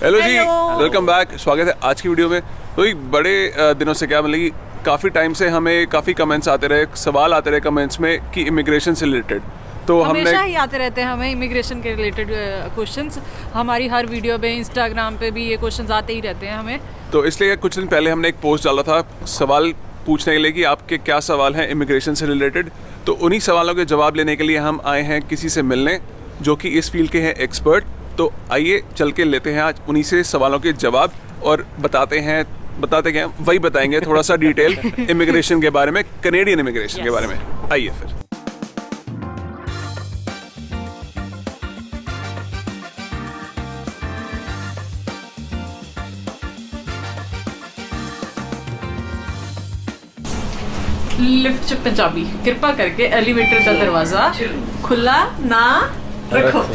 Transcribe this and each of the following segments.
Hello जी, welcome back. स्वागत है आज की वीडियो में। तो एक बड़े दिनों से क्या मतलब कि काफ़ी टाइम से हमें काफ़ी कमेंट्स आते रहे, सवाल आते रहे कमेंट्स में कि इमिग्रेशन से रिलेटेड। तो हमेशा ही आते रहते हैं हमें इमिग्रेशन के रिलेटेड क्वेश्चंस। हमारी हर वीडियो पे, इंस्टाग्राम पे भी ये क्वेश्चंस आते ही रहते हैं हमें। तो इसलिए कुछ दिन पहले हमने एक पोस्ट डाला था सवाल पूछने के लिए कि आपके क्या सवाल हैं इमिग्रेशन से रिलेटेड। तो उन्हीं सवालों के जवाब लेने के लिए हम आए हैं किसी से मिलने जो कि इस फील्ड के हैं एक्सपर्ट। तो आइए चल के लेते हैं आज उन्हीं से सवालों के जवाब और बताते क्या वही बताएंगे थोड़ा सा डिटेल इमिग्रेशन के बारे में, कनेडियन इमिग्रेशन के बारे में। आइए फिर। लिफ्ट च पंजाबी कृपा करके एलिवेटर का दरवाजा खुला ना रखो।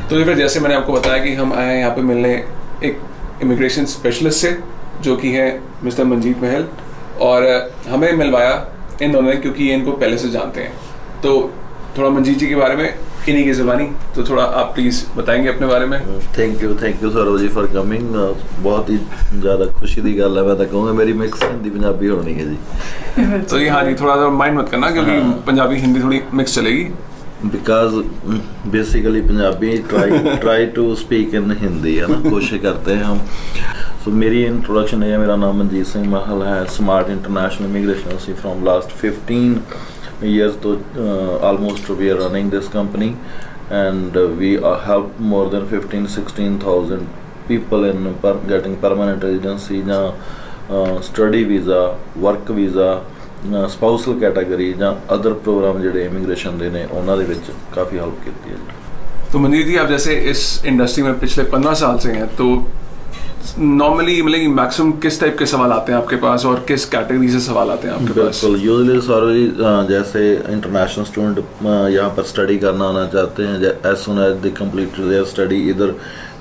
तो फिर जैसे मैंने आपको बताया कि हम आए हैं यहाँ पे मिलने एक इमिग्रेशन स्पेशलिस्ट से जो कि है मिस्टर मंजीत महल, और हमें मिलवाया इन दोनों ने क्योंकि ये इनको पहले से जानते हैं। तो थोड़ा मंजीत जी के बारे में इन्हीं की ज़बानी तो थोड़ा आप प्लीज़ बताएंगे अपने बारे में। Thank you Saurav ji for coming. बहुत ही ज़्यादा खुशी की गल है। मैं तो कहूँगा मेरी मिक्स हिंदी पंजाबी होनी है जी। तो ये हाँ जी, थोड़ा सा माइंड मत करना क्योंकि पंजाबी हिंदी थोड़ी मिक्स चलेगी। Because basically Punjabi try to speak in Hindi है ना, कोशिश करते हैं हम। सो मेरी इंट्रोडक्शन है, मेरा नाम मंजीत सिंह महल है। स्मार्ट इंटरनेशनल इमिग्रेशन से from last 15 years to almost we are running this company, and we help more than 16,000 people in getting permanent residency ਜਾਂ study visa, work visa, spousal category ਜਾਂ other program ਜਿਹੜੇ immigration ਦੇ ਨੇ ਉਹਨਾਂ ਦੇ ਵਿੱਚ काफ़ी help ਕੀਤੀ है। तो मंजीत जी, आप जैसे इस इंडस्ट्री में पिछले 15 साल से हैं, तो नॉर्मली मतलब कि मैक्सिमम किस टाइप के सवाल आते हैं आपके पास और किस कैटेगरी से सवाल आते हैं आपके पास? बिल्कुल, यूजली सॉरी जैसे इंटरनेशनल स्टूडेंट यहाँ पर स्टडी करना आना चाहते हैं, as soon as they complete their study इधर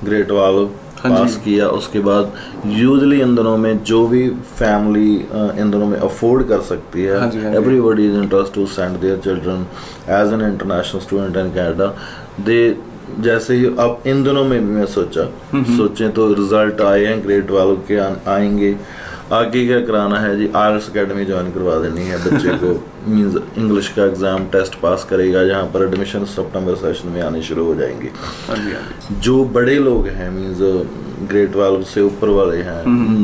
ग्रेट 12 पास किया, उसके बाद यूजली इन दिनों में जो भी फैमिली इन दिनों में अफोर्ड कर सकती है, everybody is interest to send their children as an international student in Canada. They जैसे ही अब इन दिनों में भी मैं सोचें तो रिजल्ट आए हैं ग्रेड 12 के आएंगे, आगे क्या कराना है जी, आईएलटीएस अकेडमी ज्वाइन करवा देनी है बच्चे को। मींस इंग्लिश का एग्ज़ाम टेस्ट पास करेगा, जहाँ पर एडमिशन सितंबर सेशन में आने शुरू हो जाएंगे। जो बड़े लोग हैं मींस ग्रेड 12 से ऊपर वाले हैं,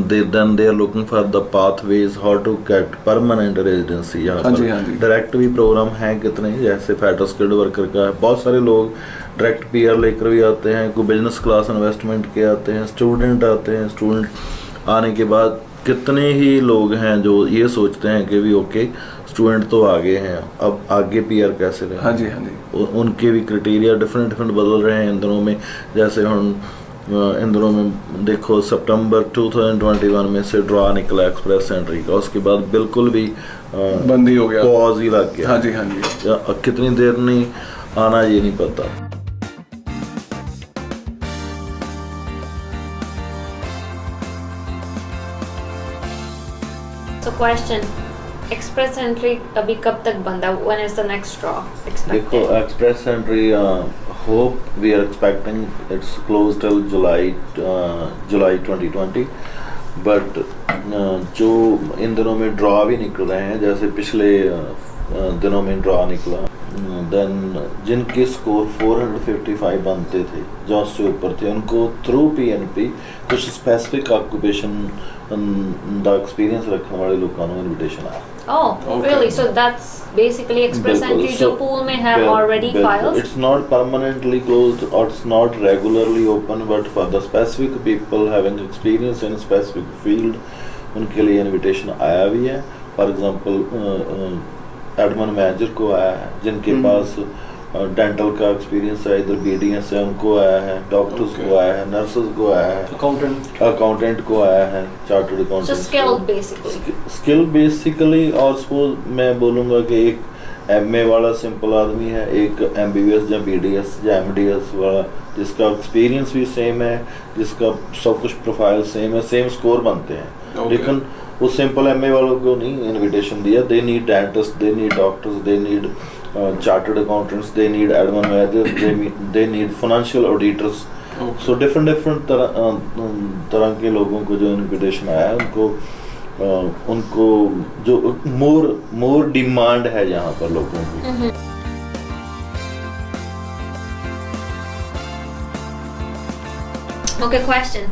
they are looking for the pathways how to get permanent residency. यहाँ पर डायरेक्ट भी प्रोग्राम हैं कितने, जैसे फेडरल स्किल्ड वर्कर का है। बहुत सारे लोग डायरेक्ट पीआर लेकर भी आते हैं, कोई बिजनेस क्लास इन्वेस्टमेंट के आते हैं, स्टूडेंट आते हैं। स्टूडेंट आने के बाद कितने ही लोग हैं जो ये सोचते हैं कि भी ओके स्टूडेंट तो आगे हैं, अब आगे पीआर कैसे लें। हाँ जी। उनके भी क्राइटेरिया डिफरेंट बदल रहे हैं इन दिनों में। जैसे हम इन दिनों में देखो सितंबर 2021 में से ड्रॉ निकला एक्सप्रेस एंट्री का, उसके बाद बिल्कुल भी बंदी हो गया, पॉज ही लग गया। हाँ जी। कितनी देर नहीं आना ये नहीं पता। So question, express entry अभी कब तक बंद है? When is the next draw expected? देखो express entry hope we are expecting it's closed till July 2020, but जो इन दिनों में ड्रॉ भी निकल रहे हैं, जैसे पिछले दिनों में ड्रॉ निकला, देन जिनके स्कोर 455 बनते थे जो उससे ऊपर थे, उनको थ्रू पीएनपी कुछ स्पेसिफिक ऑक्यूपेशन दा एक्सपीरियंस रखने वाले लोगों को इनविटेशन आया। Oh, really? So that's basically express entry जो pool में have already files? It's not permanently closed or it's not regularly open, but for the specific people having experience in specific field, उनके लिए invitation आया भी है। For example admin manager को आया है, जिनके पास डेंटल का एक्सपीरियंस है, इधर बीडीएस है उनको आया है, डॉक्टर्स को आया है, नर्सेज को आया है, अकाउंटेंट को आया है, चार्टर्ड अकाउंटेंट। स्किल बेसिकली और सपोज मैं बोलूँगा कि एक एमए वाला सिंपल आदमी है, एक एमबीबीएस या बीडीएस या एमडीएस वाला जिसका एक्सपीरियंस भी सेम है, जिसका सब कुछ प्रोफाइल सेम है, सेम स्कोर बनते हैं, लेकिन वो सिंपल एमए वालों को नहीं इनविटेशन दिया. They need dentist, they need doctors, they need chartered accountants, they need admin manager, they need financial auditors. So different तरह के लोगों को जो इनविटेशन आया है उनको जो मोर डिमांड है यहाँ पर लोगों की. Okay, question.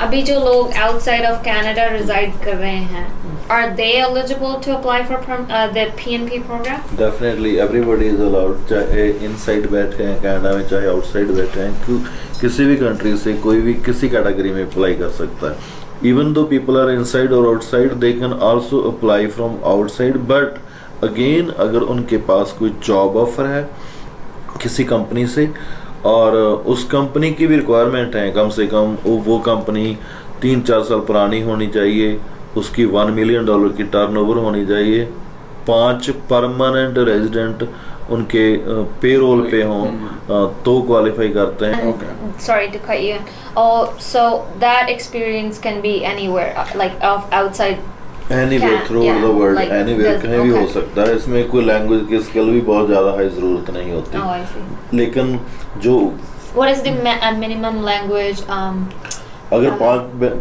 अभी जो लोग outside of Canada reside कर रहे हैं, are they eligible to apply for the PNP program? Definitely, everybody is allowed. चाहे inside बैठे हैं कनाडा में, चाहे outside बैठे हैं, किसी भी कंट्री से कोई भी किसी कैटेगरी में अप्लाई कर सकता है. Even though people are inside or outside, they can also apply from outside. But again, अगर उनके पास कोई जॉब ऑफर है किसी कंपनी से और उस कंपनी की भी रिक्वायरमेंट है, कम से कम वो कंपनी 3-4 साल पुरानी होनी चाहिए, उसकी $1 मिलियन की टर्नओवर होनी चाहिए, 5 परमानेंट रेजिडेंट उनके पेरोल पे हों तो क्वालिफाई करते हैं. Sorry to cut you. Oh, so that experience can be anywhere, like outside. Anywhere through the world, like anywhere कहीं भी हो सकता है. इसमें कोई लैंग्वेज की स्किल भी बहुत ज़्यादा हाई ज़रूरत नहीं होती. Oh, I see. लेकिन जो What is the minimum language? अगर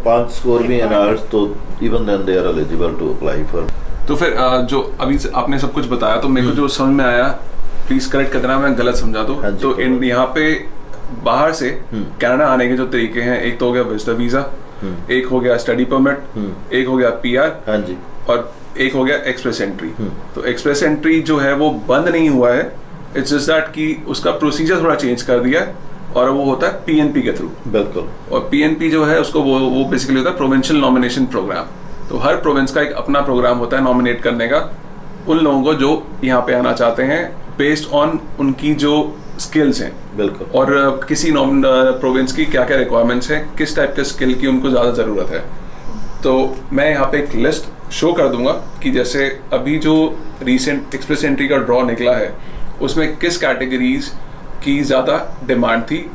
5 स्कोर भी हैं तो even then they are eligible to apply for. तो फिर जो अभी आपने सब कुछ बताया तो मेरे को जो समझ में आया, प्लीज करेक्ट कर देना मैं गलत समझा तो. तो यहाँ पे बाहर से कनाडा आने के जो तरीके हैं, एक तो हो गया विजिटर वीजा, एक हो गया स्टडी परमिट, एक हो गया PR, हाँ जी, और एक हो गया एक्सप्रेस एंट्री. तो एक्सप्रेस एंट्री जो है वो बंद नहीं हुआ है, इट्स जस्ट दैट कि उसका प्रोसीजर थोड़ा चेंज कर दिया है और वो होता है PNP के थ्रू. बिल्कुल. और PNP जो है उसको वो बेसिकली होता है प्रोविंशियल नॉमिनेशन प्रोग्राम. तो हर प्रोविंस का एक अपना प्रोग्राम होता है नॉमिनेट करने का उन लोगों को जो यहाँ पे आना चाहते हैं बेस्ड ऑन उनकी जो स्किल्स हैं. बिल्कुल. और किसी प्रोविंस की क्या क्या रिक्वायरमेंट्स हैं, किस टाइप के स्किल की उनको ज़्यादा ज़रूरत है. तो मैं यहाँ पे एक लिस्ट शो कर दूंगा कि जैसे अभी जो रीसेंट एक्सप्रेस एंट्री का ड्रॉ निकला है उसमें किस कैटेगरीज की ज़्यादा डिमांड थी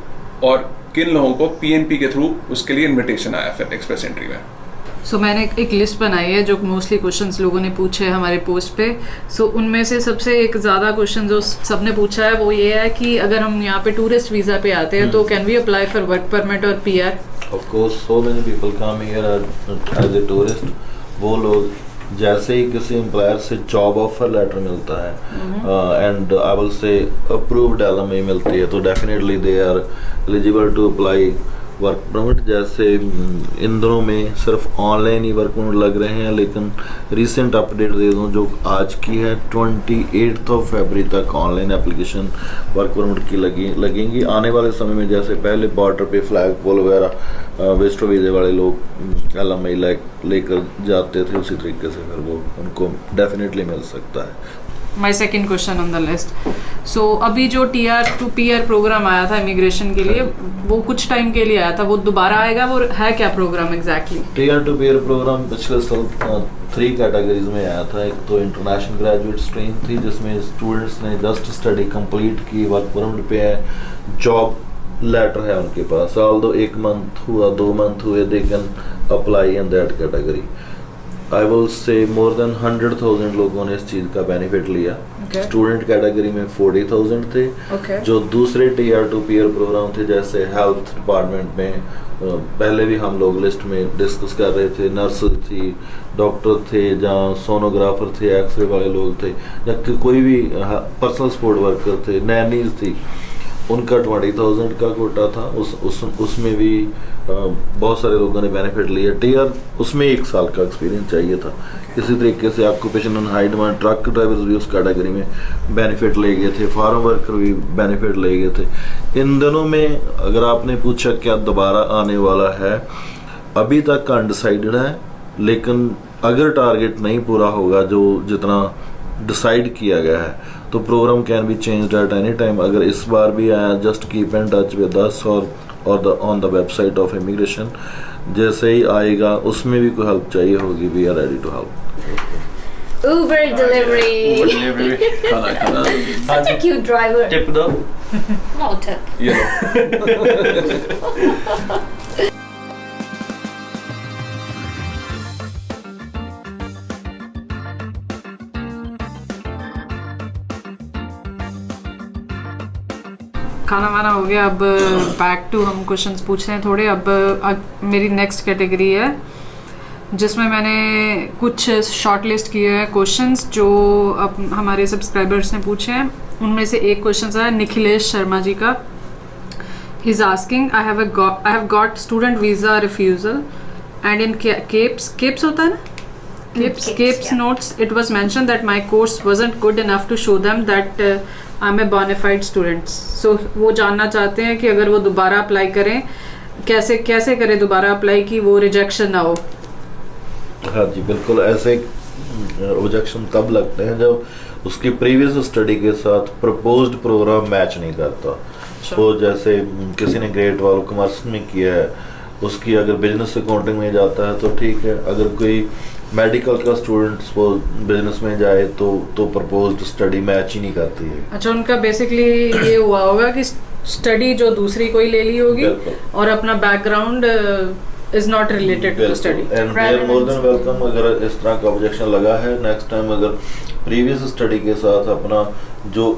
और किन लोगों को PNP के थ्रू उसके लिए इन्विटेशन आया फिर एक्सप्रेस एंट्री में. सो मैंने एक लिस्ट बनाई है जो मोस्टली क्वेश्चंस लोगों ने पूछे हैं हमारे पोस्ट पे. सो उनमें से सबसे एक ज़्यादा क्वेश्चन जो सबने पूछा है वो ये है कि अगर हम यहाँ पे टूरिस्ट वीज़ा पे आते हैं तो can we apply for work permit और PR? Of course, so many people come here as a tourist. वो लोग जैसे ही किसी एम्प्लॉयर से जॉब ऑफर लेटर मिलता है and I will say approved LMA मिलती है तो definitely they are eligible to apply work permit. जैसे इन दिनों में सिर्फ ऑनलाइन ही वर्क परमिट लग रहे हैं, लेकिन रीसेंट अपडेट दे दूं जो आज की है 28 फरवरी तक ऑनलाइन एप्लीकेशन वर्क परमिट की लगेंगी. आने वाले समय में जैसे पहले बॉर्डर पे फ्लैग पोल वगैरह विजिटर वीज़े वाले लोग LMA लेकर जाते थे, उसी तरीके से फिर वो उनको डेफिनेटली मिल सकता है. My second question on the list. So अभी जो TR to PR प्रोग्राम आया था इमिग्रेशन के लिए वो कुछ टाइम के लिए आया था, वो दोबारा आएगा? वो है क्या program exactly? TR to PR program पिछले साल 3 कैटेगरीज में आया था. एक तो इंटरनेशनल ग्रेजुएट स्ट्रीम थी जिसमें स्टूडेंट्स ने जस्ट स्टडी कंप्लीट की, वर्क परमिट पे है, जॉब लेटर है उनके पास, ऑल्दो 1 मंथ हुआ 2 मंथ हुए, they can apply in that category. I will से मोर देन 100,000 लोगों ने इस चीज़ का बेनिफिट लिया. स्टूडेंट कैटेगरी में 40,000 थे. जो दूसरे TR to PR प्रोग्राम थे जैसे हेल्थ डिपार्टमेंट में पहले भी हम लोग लिस्ट में डिस्कस कर रहे थे, नर्स थी, डॉक्टर थे, जहाँ सोनोग्राफर थे, एक्सरे वाले लोग थे, या कोई भी पर्सनल सपोर्ट वर्कर थे, नैनीज थी, उनका 20,000 का कोटा था. उसमें भी बहुत सारे लोगों ने बेनिफिट लिया. TR उसमें 1 साल का एक्सपीरियंस चाहिए था. इसी तरीके से occupation and high demand truck drivers भी उस कैटेगरी में बेनिफिट ले गए थे, फार्म वर्कर भी बेनिफिट ले गए थे. इन दिनों में अगर आपने पूछा क्या दोबारा आने वाला है, अभी तक अनडिसाइडेड है, लेकिन अगर टारगेट नहीं पूरा होगा जो जितना डिसाइड किया गया है तो programme can be changed at any time. अगर इस बार भी आया just keep in touch with us और on the website of immigration. जैसे ही आएगा उसमें भी कोई हेल्प चाहिए होगी, we are ready to help. Uber delivery. Uber delivery. खाना. Such a cute driver. Tip दो. No tip. ये लो. खाना वाना हो गया, अब बैक टू हम क्वेश्चंस पूछ रहे हैं थोड़े। अब मेरी नेक्स्ट कैटेगरी है जिसमें मैंने कुछ शॉर्ट लिस्ट किए हैं क्वेश्चंस जो अब हमारे सब्सक्राइबर्स ने पूछे हैं। उनमें से एक क्वेश्चन है निखिलेश शर्मा जी का। He is asking, I have got student visa refusal and in keeps होता है ना, Capes notes it was mentioned that my course wasn't good enough to show them that I'm a bona fide student. So वो जानना चाहते हैं कि अगर वो दोबारा अप्लाई करें कैसे करें दोबारा अप्लाई कि वो रिजेक्शन ना हो। हाँ जी बिल्कुल, ऐसे रिजेक्शन तब लगते हैं जब उसकी प्रीवियस स्टडी के साथ प्रपोज्ड प्रोग्राम मैच नहीं करता। तो जैसे किसी ने ग्रेड 12 कॉमर्स में किया है, उसकी अगर बिजनेस अकाउंटिंग में जाता है तो ठीक है, अगर कोई मेडिकल का स्टूडेंट वो बिजनेस में जाए तो प्रपोज्ड स्टडी मैच ही नहीं करती है। अच्छा, उनका बेसिकली ये हुआ होगा कि स्टडी जो दूसरी कोई ले ली होगी और अपना background is not related to study. And they are more than welcome. अगर इस तरह का ऑब्जेक्शन लगा है, नेक्स्ट टाइम अगर प्रीवियस स्टडी के साथ अपना जो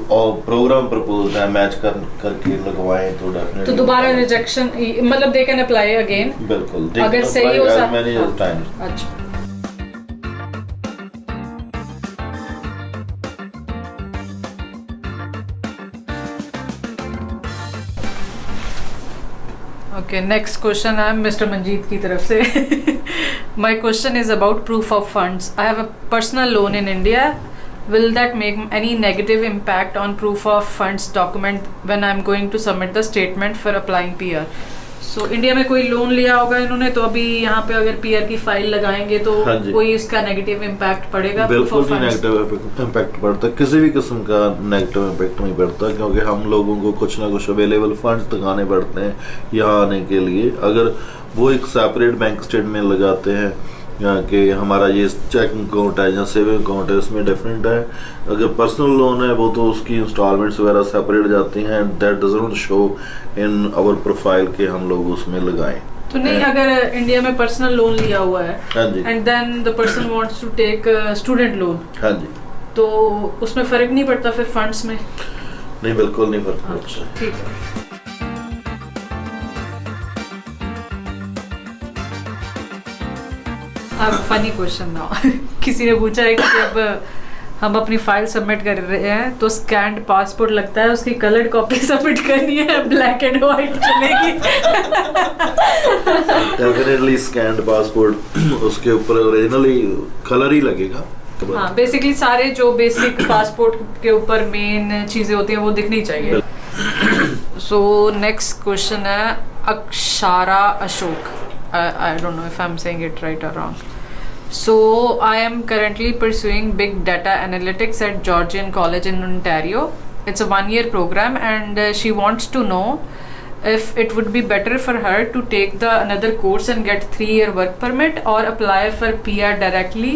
प्रोग्राम प्रपोज्ड है मैच करके लगवाएं तो डेफिनेटली तो दोबारा रिजेक्शन मतलब दे कैन अप्लाई अगेन। बिल्कुल, अगर सही हो मैंने टाइम। अच्छा, ओके, नेक्स्ट क्वेश्चन है मिस्टर मंजीत की तरफ से। My question is about proof of funds. I have a personal loan in India, will that make any negative impact on proof of funds document when I am going to submit the statement for applying PR. So India में कोई loan लिया होगा इन्होंने, तो अभी यहाँ पे अगर पीआर की फाइल लगाएंगे तो कोई इसका नेगेटिव इम्पैक्ट पड़ेगा? बिल्कुल भी नेगेटिव इम्पैक्ट पड़ता, किसी भी किस्म का नेगेटिव इम्पैक्ट नहीं पड़ता, क्योंकि हम लोगों को कुछ ना कुछ अवेलेबल फंड्स दिखाने पड़ते हैं यहाँ आने के लिए। अगर वो एक सेपरेट बैंक स्टेटमेंट लगाते हैं कि हमारा ये चेकिंग अकाउंट है या सेविंग अकाउंट है, इसमें डिफरेंट है। अगर पर्सनल लोन है वो तो उसकी इंस्टॉलमेंट्स वगैरह सेपरेट जाती हैं, that doesn't show in our profile के हम लोग उसमें लगाएं। तो नहीं, अगर इंडिया में पर्सनल लोन लिया हुआ है and then the person wants to take student loan, हाँ जी, तो उसमें फर्क नहीं पड़ता फिर फंड्स में? नहीं, बिल्कुल नहीं फर्क पड़ता। ठीक है। अब फनी क्वेश्चन ना किसी ने पूछा है कि जब हम अपनी फाइल सबमिट कर रहे हैं तो स्कैन्ड पासपोर्ट लगता है, उसकी कलर्ड कॉपी सबमिट करनी है, ब्लैक एंड व्हाइट चलेगी? डेफिनेटली स्कैन्ड पासपोर्ट उसके ऊपर ओरिजिनली कलर ही लगेगा। हाँ, बेसिकली सारे जो बेसिक पासपोर्ट के ऊपर मेन चीजें होती हैं वो दिखनी चाहिए। सो नेक्स्ट क्वेश्चन है Akshara Ashok. I don't know if I'm saying it right or wrong. So I am currently pursuing big data analytics at Georgian College in Ontario. It's a 1-year program and she wants to know if it would be better for her to take the another course and get 3-year work permit or apply for PR directly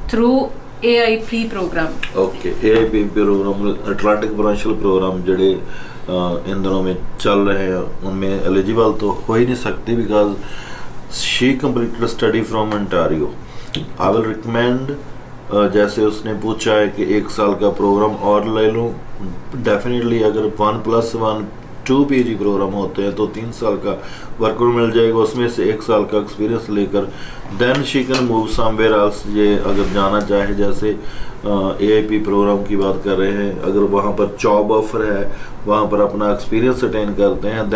through AIP program. Okay, AIP program, Atlantic Branchial program जड़े इन दिनों में चल रहे हैं उनमें eligible तो हो ही नहीं सकती, because she completed a study from Ontario. I will recommend जैसे उसने पूछा है कि 1 साल का प्रोग्राम और ले लूँ, डेफिनेटली अगर 1+1 2 PG प्रोग्राम होते हैं तो 3 साल का वर्क मिल जाएगा, उसमें से 1 साल का एक्सपीरियंस लेकर then she can move somewhere else. ये अगर जाना चाहे, जैसे AIP प्रोग्राम की बात कर रहे हैं, अगर वहाँ पर जॉब ऑफर है, वहाँ पर अपना एक्सपीरियंस अटेन करते हैं,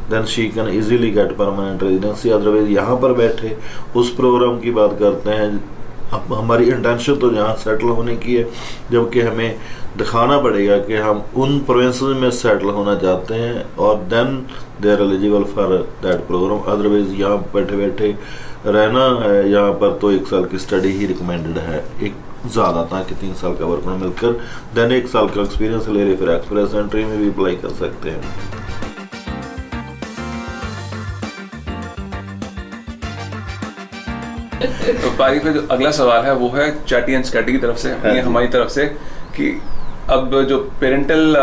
then she can easily get permanent residency. Otherwise यहाँ पर बैठे उस प्रोग्राम की बात करते हैं, हमारी इंटेंशन तो यहाँ सेटल होने की है, जबकि हमें दिखाना पड़ेगा कि हम उन प्रोविंसेस में सेटल होना चाहते हैं और then they are eligible for that program. Otherwise यहाँ बैठे बैठे रहना है यहाँ पर तो 1 साल की स्टडी ही रिकमेंडेड है, एक ज़्यादा, ताकि 3 साल का वर्क मिलकर देन 1 साल का एक्सपीरियंस ले रहे, फिर एक्सप्रेस एंट्री में भी अप्लाई कर सकते हैं। तो बाकी पे जो अगला सवाल है वो है चैटी एंड स्कैटी की तरफ से, हमारी तरफ से, कि अब जो पेरेंटल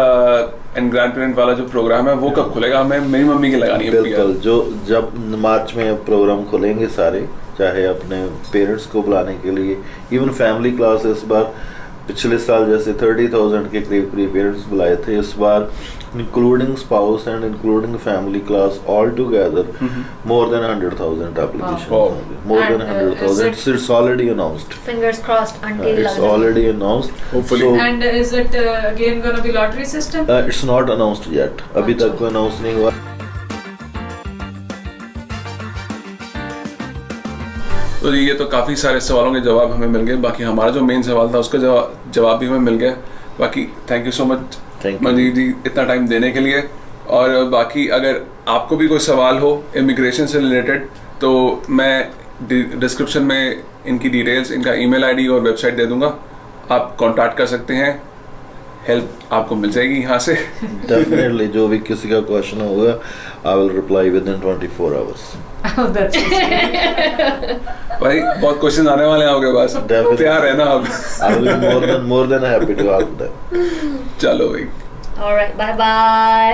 एंड ग्रैंड पेरेंट वाला जो प्रोग्राम है वो कब खुलेगा? हमें मेरी मम्मी की लगानी है। बिल्कुल, जो जब मार्च में प्रोग्राम खुलेंगे सारे, चाहे अपने पेरेंट्स को बुलाने के लिए, इवन फैमिली क्लास इस बार पिछले साल जैसे 30,000 के करीब पेरेंट्स बुलाए थे, इस बार including spouse and including family class all together more than 100,000 applications. Wow. More than And, 100,000. It's already announced. Fingers crossed until It's already announced. Hopefully. So, And is it again gonna be lottery system? it's not announced yet. अभी तक कोई announce नहीं हुआ. तो ये तो काफ़ी सारे सवालों के जवाब हमें मिल गए. बाकी हमारा जो मेन सवाल था उसका जवाब भी हमें मिल गया. बाकी thank you so much Manjeet ji इतना टाइम देने के लिए. और बाकी अगर आपको भी कोई सवाल हो इमिग्रेशन से रिलेटेड तो मैं डिस्क्रिप्शन में इनकी डिटेल्स, इनका ईमेल आईडी और वेबसाइट दे दूंगा. आप कांटेक्ट कर सकते हैं, हेल्प आपको मिल जाएगी यहाँ से. Definitely, जो भी किसी का क्वेश्चन होगा, I will reply within 24 hours. Oh, that's so sweet. भाई बहुत क्वेश्चन आने वाले हैं आपके पास. Definitely. तैयार है ना आप? I will be more than happy to help them. चलो भाई. All right, bye bye.